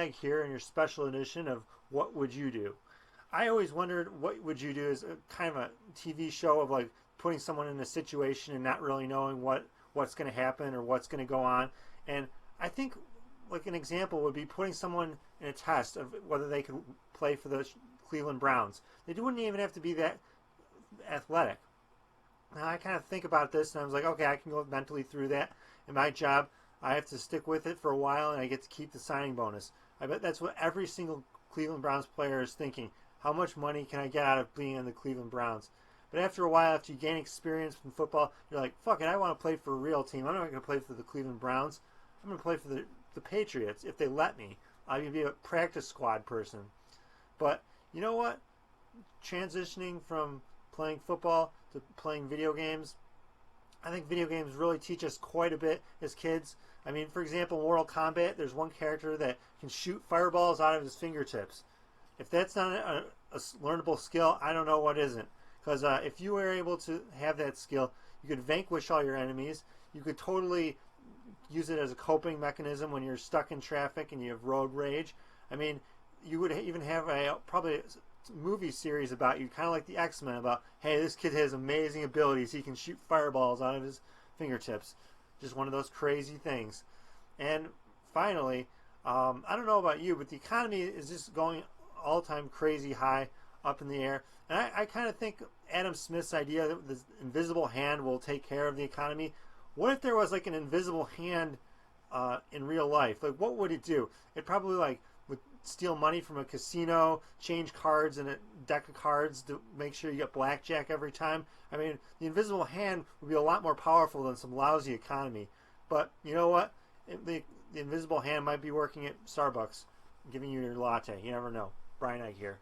Egg here in your special edition of What Would You Do? I always wondered what would you do as a kind of a TV show of like putting someone in a situation and not really knowing what's going to happen or what's going to go on. And I think like an example would be putting someone in a test of whether they could play for the Cleveland Browns. They wouldn't even have to be that athletic. Now I kind of think about this and I was like, okay, I can go mentally through that. In my job, I have to stick with it for a while and I get to keep the signing bonus. I bet that's what every single Cleveland Browns player is thinking. How much money can I get out of being in the Cleveland Browns? But after a while, after you gain experience from football, you're like, fuck it, I want to play for a real team. I'm not going to play for the Cleveland Browns. I'm going to play for the Patriots if they let me. I'm going to be a practice squad person. But you know what? Transitioning from playing football to playing video games, I think video games really teach us quite a bit as kids. I mean, for example, in Mortal Kombat, there's one character that can shoot fireballs out of his fingertips. If that's not a learnable skill, I don't know what isn't. Because if you were able to have that skill, you could vanquish all your enemies. You could totally use it as a coping mechanism when you're stuck in traffic and you have road rage. I mean, you would even have probably a movie series about you, kind of like the X-Men, about, hey, this kid has amazing abilities. He can shoot fireballs out of his fingertips. Just one of those crazy things. And finally, I don't know about you, but the economy is just going all-time crazy high up in the air. And I kind of think Adam Smith's idea that this invisible hand will take care of the economy. What if there was like an invisible hand in real life? Like, what would it do? It probably like would steal money from a casino, change cards in a deck of cards to make sure you get blackjack every time. I mean, the invisible hand would be a lot more powerful than some lousy economy. But you know what? The invisible hand might be working at Starbucks, giving you your latte. You never know. Brian Egg here.